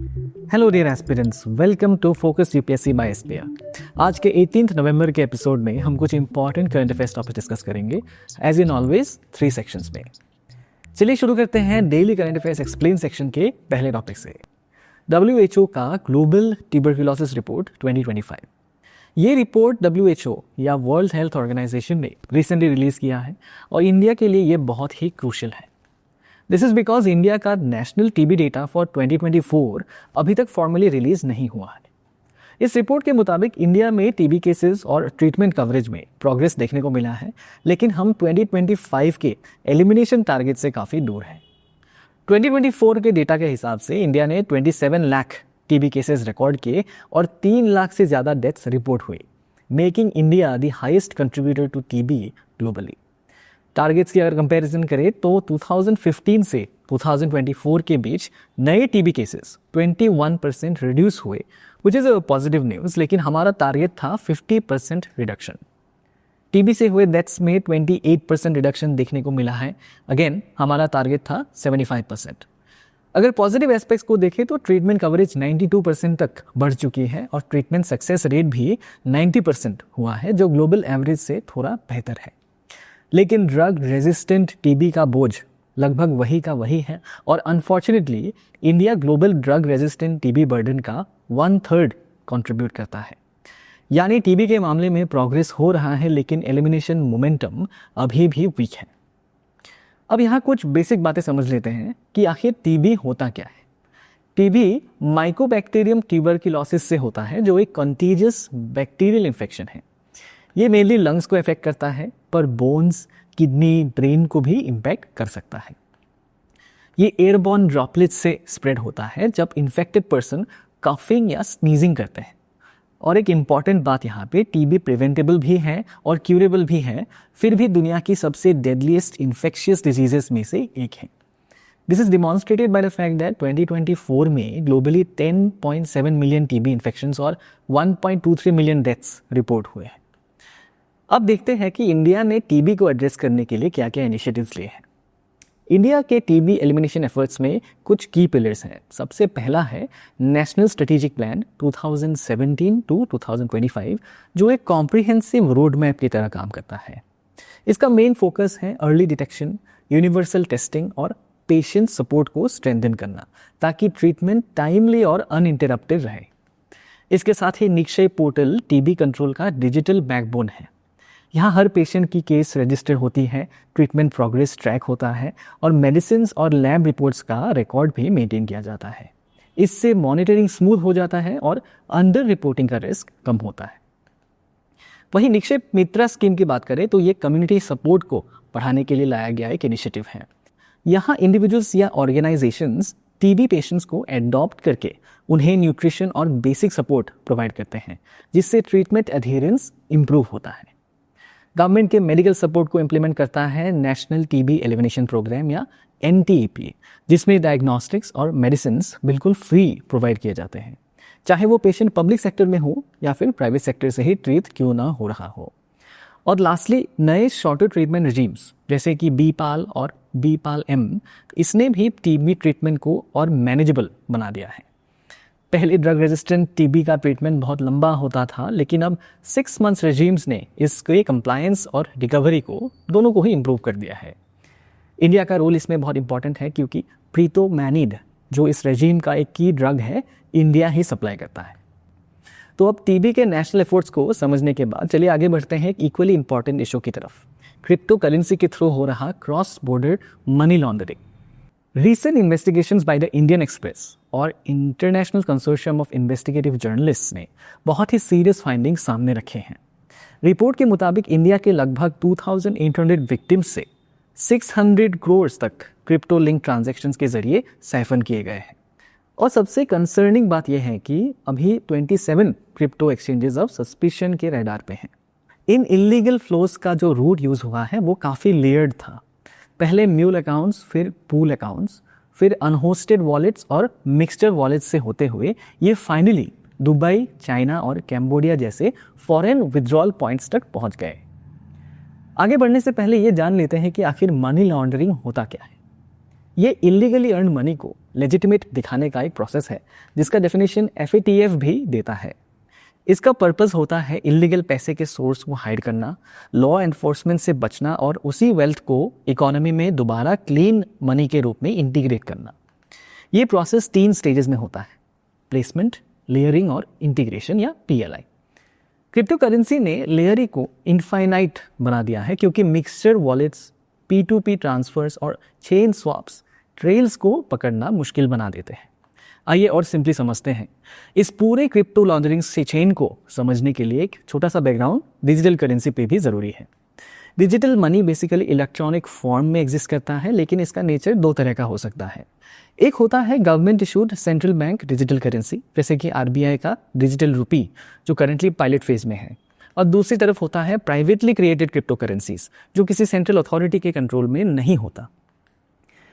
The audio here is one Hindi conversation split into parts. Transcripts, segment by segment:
Hello dear aspirants, welcome to focus UPSC by SPR. आज के 18 नवंबर के एपिसोड में हम कुछ important current affairs topic discuss करेंगे, एज इन ऑलवेज 3 सेक्शंस में। चलिए शुरू करते हैं daily current affairs explain section के पहले टॉपिक से। WHO का ग्लोबल ट्यूबरक्लोसिस रिपोर्ट 2025। ये रिपोर्ट WHO या वर्ल्ड हेल्थ ऑर्गेनाइजेशन ने रिसेंटली रिलीज किया है और इंडिया के लिए ये बहुत ही क्रूशियल है। दिस इज बिकॉज इंडिया का नेशनल टीबी डेटा फॉर 2024 अभी तक फॉर्मली रिलीज नहीं हुआ है। इस रिपोर्ट के मुताबिक इंडिया में टीबी केसेस और ट्रीटमेंट कवरेज में प्रोग्रेस देखने को मिला है, लेकिन हम 2025 के एलिमिनेशन टारगेट से काफ़ी दूर हैं। 2024 के डेटा के हिसाब से इंडिया ने 27 लाख टीबी केसेस रिकॉर्ड किए और 3 लाख से ज़्यादा डेथ्स रिपोर्ट हुई, making India the highest contributor to TB globally. Targets की अगर कंपैरिजन करें तो 2015 से 2024 के बीच नए टीबी केसेस 21% रिड्यूस हुए, which is a positive news, लेकिन हमारा टारगेट था 50% रिडक्शन। टीबी से हुए डेथ्स में 28% रिडक्शन देखने को मिला है। अगेन हमारा टारगेट था 75%। अगर पॉजिटिव एस्पेक्ट्स को देखें तो ट्रीटमेंट कवरेज 92% तक बढ़ चुकी है और ट्रीटमेंट सक्सेस रेट भी 90% हुआ है, जो ग्लोबल एवरेज से थोड़ा बेहतर है। लेकिन ड्रग रेजिस्टेंट टीबी का बोझ लगभग वही का वही है और unfortunately India global drug resistant TB burden का 1/3 कंट्रीब्यूट करता है। यानी टीबी के मामले में प्रोग्रेस हो रहा है, लेकिन एलिमिनेशन मोमेंटम अभी भी वीक है। अब यहाँ कुछ बेसिक बातें समझ लेते हैं कि आखिर टीबी होता क्या है। टीबी माइकोबैक्टीरियम ट्यूबरक्लोसिस से होता है, जो एक कंटीजियस बैक्टीरियल इन्फेक्शन है। ये मेनली लंग्स को इफेक्ट करता है, पर बोन्स, किडनी, ब्रेन को भी इम्पैक्ट कर सकता है। ये एयरबॉर्न ड्रॉपलेट्स से स्प्रेड होता है जब इन्फेक्टेड पर्सन कफिंग या स्नीजिंग करते हैं। और एक इम्पॉर्टेंट बात यहाँ पे, टीबी प्रिवेंटेबल भी है और क्यूरेबल भी है, फिर भी दुनिया की सबसे डेडलीस्ट इन्फेक्शियस डिजीजेस में से एक है। This is demonstrated by the fact that 2024 में ग्लोबली 10.7 मिलियन टीबी इन्फेक्शंस और 1.23 मिलियन डेथ्स रिपोर्ट हुए हैं। अब देखते हैं कि इंडिया ने टीबी को एड्रेस करने के लिए क्या क्या इनिशिएटिव्स लिए हैं। इंडिया के टीबी एलिमिनेशन एफर्ट्स में कुछ की पिलर्स हैं। सबसे पहला है नेशनल स्ट्रेटेजिक प्लान 2017 टू 2025, जो एक कॉम्प्रिहेंसिव रोड मैप की तरह काम करता है। इसका मेन फोकस है अर्ली डिटेक्शन, यूनिवर्सल टेस्टिंग और पेशेंट सपोर्ट को स्ट्रेंथन करना, ताकि ट्रीटमेंट टाइमली और अनइंटरप्टेड रहे। इसके साथ ही निक्षय पोर्टल टीबी कंट्रोल का डिजिटल बैकबोन है। यहाँ हर पेशेंट की केस रजिस्टर होती है, ट्रीटमेंट प्रोग्रेस ट्रैक होता है और मेडिसिन और लैब रिपोर्ट्स का रिकॉर्ड भी मेंटेन किया जाता है। इससे मॉनिटरिंग स्मूथ हो जाता है और अंडर रिपोर्टिंग का रिस्क कम होता है। वहीं निक्षय मित्रा स्कीम की बात करें तो ये कम्युनिटी सपोर्ट को बढ़ाने के लिए लाया गया एक इनिशिएटिव है। यहाँ इंडिविजुअल्स या ऑर्गेनाइजेशंस टीबी पेशेंट्स को एडॉप्ट करके उन्हें न्यूट्रिशन और बेसिक सपोर्ट प्रोवाइड करते हैं, जिससे ट्रीटमेंट एडहेरेंस इंप्रूव होता है। गवर्नमेंट के मेडिकल सपोर्ट को इम्प्लीमेंट करता है नेशनल टीबी एलिमिनेशन प्रोग्राम या NTEP, जिसमें डायग्नोस्टिक्स और मेडिसिन्स बिल्कुल फ्री प्रोवाइड किए जाते हैं, चाहे वो पेशेंट पब्लिक सेक्टर में हो या फिर प्राइवेट सेक्टर से ही ट्रीट क्यों ना हो रहा हो। और लास्टली नए शॉर्टर ट्रीटमेंट रिजीम्स जैसे कि BPAL और BPAL-M, इसने भी टीबी ट्रीटमेंट को और मैनेजेबल बना दिया है। पहले ड्रग रेजिस्टेंट टीबी का ट्रीटमेंट बहुत लंबा होता था, लेकिन अब 6 मंथ्स रेजीम्स ने इसके कंप्लायंस और रिकवरी को दोनों को ही इम्प्रूव कर दिया है। इंडिया का रोल इसमें बहुत इंपॉर्टेंट है, क्योंकि प्रीटोमैनिड जो इस रेजीम का एक की ड्रग है, इंडिया ही सप्लाई करता है। तो अब टीबी के नेशनल एफर्ट्स को समझने के बाद चलिए आगे बढ़ते हैं एक इक्वली इंपॉर्टेंट इशू की तरफ, क्रिप्टो करेंसी के थ्रू हो रहा cross border money laundering. Recent investigations by the Indian Express और international consortium of investigative journalist ने बहुत ही सीरियस फाइंडिंग्स सामने रखे हैं। रिपोर्ट के मुताबिक इंडिया के लगभग 2800 विक्टिम्स से 600 करोड़ तक क्रिप्टो लिंक ट्रांजैक्शंस के जरिए साइफन किए गए हैं। और सबसे कंसर्निंग बात यह है कि अभी 27 क्रिप्टो एक्सचेंजेस अब सस्पिशन के रडार पे हैं। इन इलीगल फ्लोज का जो रूट यूज हुआ है वो काफ़ी लेयर्ड था। पहले म्यूल अकाउंट्स, फिर पूल अकाउंट्स, फिर अनहोस्टेड वॉलेट्स और मिक्सचर वॉलेट्स से होते हुए ये फाइनली दुबई, चाइना और कैम्बोडिया जैसे फॉरेन विड्रॉल पॉइंट्स तक पहुंच गए। आगे बढ़ने से पहले ये जान लेते हैं कि आखिर मनी लॉन्ड्रिंग होता क्या है। ये इलीगली अर्न मनी को लेजिटिमेट दिखाने का एक प्रोसेस है जिसका डेफिनेशन FATF भी देता है। इसका पर्पस होता है इलीगल पैसे के सोर्स को हाइड करना, लॉ एनफोर्समेंट से बचना और उसी वेल्थ को इकोनॉमी में दोबारा क्लीन मनी के रूप में इंटीग्रेट करना। ये प्रोसेस 3 स्टेजेस में होता है, प्लेसमेंट, लेयरिंग और इंटीग्रेशन या PLI। क्रिप्टो करेंसी ने लेयरिंग को इनफाइनाइट बना दिया है क्योंकि मिक्सचर वॉलेट्स, P2P ट्रांसफर्स और चेन स्वैप्स ट्रेल्स को पकड़ना मुश्किल बना देते हैं। आइए और सिंपली समझते हैं। इस पूरे क्रिप्टो लॉन्ड्रिंग से चेन को समझने के लिए एक छोटा सा बैकग्राउंड डिजिटल करेंसी पे भी ज़रूरी है। Digital money basically electronic form में एग्जिस्ट करता है, लेकिन इसका नेचर 2 तरह का हो सकता है। एक होता है government issued central bank digital currency, जैसे कि RBI का डिजिटल रुपी जो करंटली पायलट फेज में है, और दूसरी तरफ होता है प्राइवेटली क्रिएटेड क्रिप्टो करेंसीज जो किसी सेंट्रल अथॉरिटी के कंट्रोल में नहीं होता।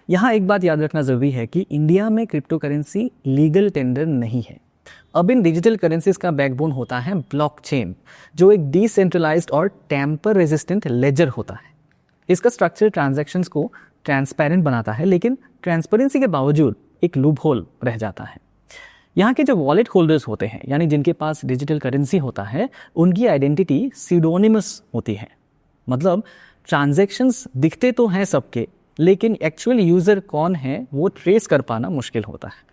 यहाँ एक बात याद रखना ज़रूरी है कि इंडिया में क्रिप्टो करेंसी लीगल टेंडर नहीं है। अब इन डिजिटल करेंसीज का बैकबोन होता है ब्लॉकचेन, जो एक डिसेंट्रलाइज्ड और टैम्पर रेजिस्टेंट लेजर होता है। इसका स्ट्रक्चर ट्रांजैक्शंस को ट्रांसपेरेंट बनाता है, लेकिन ट्रांसपेरेंसी के बावजूद एक लूप होल रह जाता है। यहाँ के जो वॉलेट होल्डर्स होते हैं, यानी जिनके पास डिजिटल करेंसी होता है, उनकी आइडेंटिटी सीडोनिमस होती है। मतलब ट्रांजैक्शंस दिखते तो हैं सबके, लेकिन एक्चुअल यूज़र कौन है वो ट्रेस कर पाना मुश्किल होता है।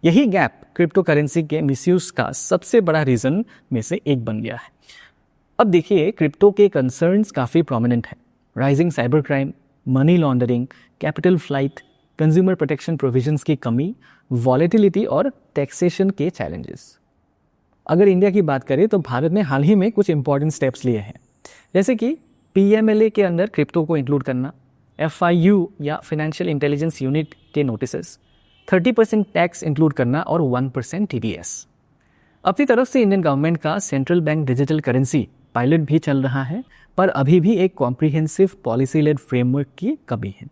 यही गैप क्रिप्टो करेंसी के मिसयूज़ का सबसे बड़ा रीज़न में से एक बन गया है। अब देखिए, क्रिप्टो के कंसर्न्स काफ़ी प्रोमिनेंट हैं। Rising cyber crime, money laundering, capital flight, consumer protection provisions की कमी, वॉलेटिलिटी और टैक्सेशन के चैलेंजेस। अगर इंडिया की बात करें तो भारत ने हाल ही में कुछ इंपॉर्टेंट स्टेप्स लिए हैं, जैसे कि PMLA के अंदर क्रिप्टो को इंक्लूड करना, FIU या फाइनेंशियल इंटेलिजेंस यूनिट के नोटिसेस, 30% टैक्स इंक्लूड करना और 1% TDS। अपनी तरफ से इंडियन गवर्नमेंट का central bank digital currency pilot भी चल रहा है, पर अभी भी एक कॉम्प्रिहेंसिव पॉलिसी लेड फ्रेमवर्क की कमी है।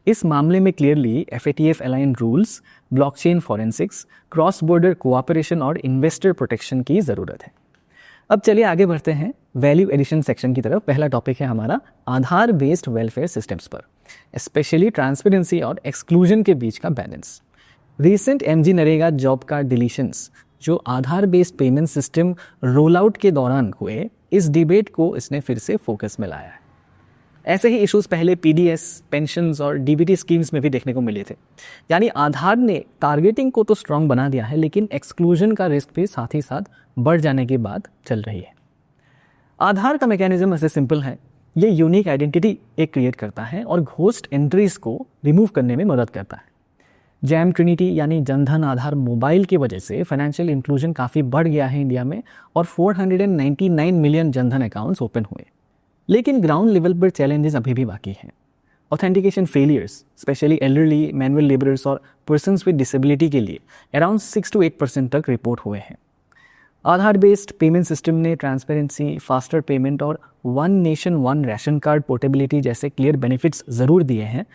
इस मामले में clearly FATF align rules, blockchain forensics, cross border cooperation और इन्वेस्टर प्रोटेक्शन की ज़रूरत है। अब चलिए आगे बढ़ते हैं वैल्यू एडिशन सेक्शन की तरफ। पहला टॉपिक है हमारा आधार बेस्ड वेलफेयर सिस्टम्स पर, स्पेशली ट्रांसपेरेंसी और एक्सक्लूजन के बीच का balance. Recent MG NREGA job card deletions जो Aadhaar based payment system roll out के दौरान हुए, इस डिबेट को इसने फिर से फोकस में लाया है। ऐसे ही इश्यूज पहले PDS, पेंशन्स और DBT स्कीम्स में भी देखने को मिले थे। यानी आधार ने टारगेटिंग को तो स्ट्रांग बना दिया है, लेकिन एक्सक्लूजन का रिस्क भी साथ ही साथ बढ़ जाने की बात चल रही है। आधार का मैकेनिज्म ऐसे सिंपल है, ये यूनिक आइडेंटिटी एक क्रिएट करता है और घोस्ट एंट्रीज को रिमूव करने में मदद करता है। जैम ट्रिनिटी यानी जनधन आधार मोबाइल की वजह से फाइनेंशियल इंक्लूजन काफ़ी बढ़ गया है इंडिया में, और 499 मिलियन जनधन अकाउंट्स ओपन हुए। लेकिन ग्राउंड लेवल पर चैलेंजेस अभी भी बाकी हैं। Authentication failures, specially elderly, manual labourers और पर्सन्स विद डिसेबिलिटी के लिए अराउंड 6 to 8% तक रिपोर्ट हुए हैं। आधार बेस्ड पेमेंट सिस्टम ने ट्रांसपेरेंसी, फास्टर पेमेंट और one nation one ration card portability जैसे क्लियर बेनिफिट्स ज़रूर दिए हैं,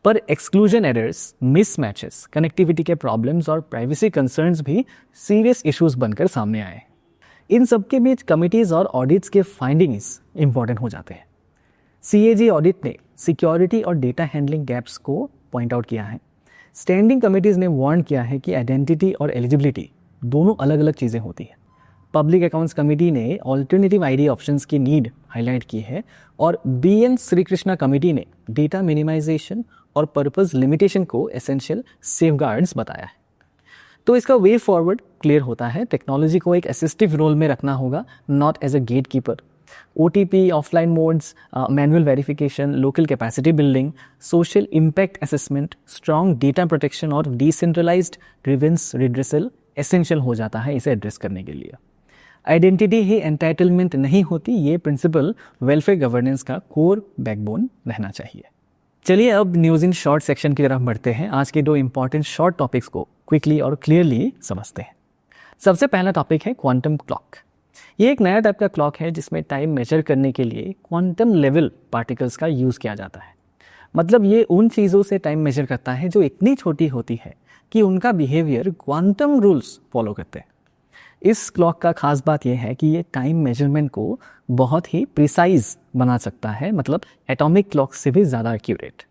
पर एक्सक्लूजन एरर्स, मिसमैचेस, कनेक्टिविटी के प्रॉब्लम्स और प्राइवेसी कंसर्न्स भी सीरियस इश्यूज बनकर सामने आए हैं। इन सबके बीच कमिटीज़ और ऑडिट्स के फाइंडिंग्स इंपॉर्टेंट हो जाते हैं। CAG ऑडिट ने सिक्योरिटी और डेटा हैंडलिंग गैप्स को पॉइंट आउट किया है। स्टैंडिंग कमिटीज़ ने वार्न किया है कि आइडेंटिटी और एलिजिबिलिटी दोनों अलग अलग चीज़ें होती हैं। पब्लिक अकाउंट्स कमेटी ने ऑल्टरनेटिव ID ऑप्शंस की नीड हाईलाइट की है, और BN श्रीकृष्णा कमेटी ने डेटा मिनिमाइजेशन और पर्पस लिमिटेशन को एसेंशियल सेफगार्ड्स बताया है। तो इसका वे फॉरवर्ड क्लियर होता है। टेक्नोलॉजी को एक असिस्टिव रोल में रखना होगा, not as a gate keeper. OTP, offline modes, manual verification, local capacity building, social impact assessment, strong data protection और डिसेंट्रलाइज्ड ग्रीवेंस रिड्रेसल एसेंशियल हो जाता है इसे एड्रेस करने के लिए। आइडेंटिटी ही एंटाइटलमेंट नहीं होती, ये प्रिंसिपल वेलफेयर गवर्नेंस का कोर बैकबोन रहना चाहिए। चलिए अब न्यूज़ इन शॉर्ट सेक्शन की तरफ बढ़ते हैं। आज के 2 इंपॉर्टेंट शॉर्ट टॉपिक्स को क्विकली और क्लियरली समझते हैं। सबसे पहला टॉपिक है क्वांटम क्लॉक। ये एक नया टाइप का क्लॉक है जिसमें टाइम मेजर करने के लिए क्वांटम लेवल पार्टिकल्स का यूज़ किया जाता है। मतलब ये उन चीज़ों से टाइम मेजर करता है जो इतनी छोटी होती है कि उनका बिहेवियर क्वांटम रूल्स फॉलो करते हैं। इस क्लॉक का खास बात यह है कि ये टाइम मेजरमेंट को बहुत ही प्रिसाइज बना सकता है, मतलब एटॉमिक क्लॉक से भी ज़्यादा एक्यूरेट।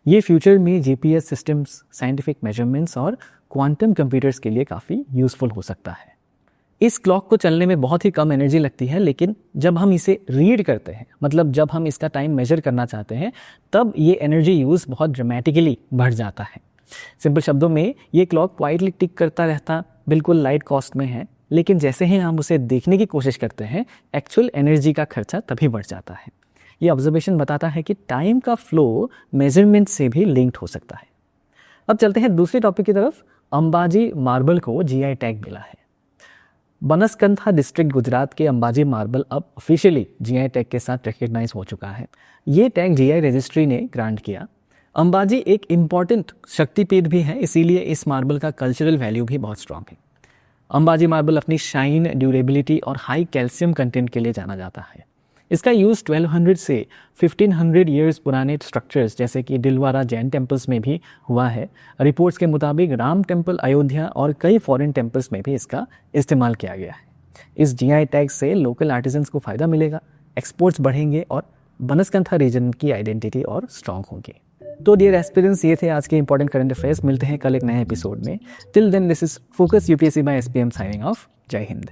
ये फ्यूचर में जीपीएस सिस्टम्स, साइंटिफिक मेजरमेंट्स और क्वांटम कंप्यूटर्स के लिए काफ़ी यूज़फुल हो सकता है। इस क्लॉक को चलने में बहुत ही कम एनर्जी लगती है, लेकिन जब हम इसे रीड करते हैं, मतलब जब हम इसका टाइम मेजर करना चाहते हैं, तब ये एनर्जी यूज़ बहुत ड्रामेटिकली बढ़ जाता है। सिंपल शब्दों में ये क्लॉक क्वाइटली टिक करता रहता बिल्कुल लाइट कॉस्ट में है, लेकिन जैसे ही हम उसे देखने की कोशिश करते हैं, एक्चुअल एनर्जी का खर्चा तभी बढ़ जाता है। ये ऑब्जर्वेशन बताता है कि टाइम का फ्लो मेजरमेंट से भी लिंक्ड हो सकता है। अब चलते हैं दूसरे टॉपिक की तरफ। अंबाजी मार्बल को जीआई टैग मिला है। बनसकंठा डिस्ट्रिक्ट गुजरात के अंबाजी मार्बल अब ऑफिशियली जीआई टैग के साथ रिकग्नाइज हो चुका है। ये टैग जीआई रजिस्ट्री ने ग्रांट किया। अंबाजी एक इम्पॉर्टेंट शक्तिपीठ भी है, इसीलिए इस मार्बल का कल्चरल वैल्यू भी बहुत स्ट्रांग है। अंबाजी मार्बल अपनी शाइन, ड्यूरेबिलिटी और हाई कैल्शियम कंटेंट के लिए जाना जाता है। इसका यूज़ 1200 से 1500 ईयर्स पुराने स्ट्रक्चर्स जैसे कि दिलवारा जैन टेम्पल्स में भी हुआ है। रिपोर्ट्स के मुताबिक राम टेम्पल, अयोध्या और कई फॉरेन टेम्पल्स में भी इसका इस्तेमाल किया गया है। इस जीआई टैग से लोकल आर्टिजन्स को फ़ायदा मिलेगा, एक्सपोर्ट्स बढ़ेंगे और बनसकंठा रीजन की आइडेंटिटी और स्ट्रॉन्ग होगी। तो डियर एस्पिरेंट्स, ये थे आज के इंपॉर्टेंट करंट अफेयर्स। मिलते हैं कल एक नए एपिसोड में। Till then, this is focus UPSC by SPM signing off. जय हिंद।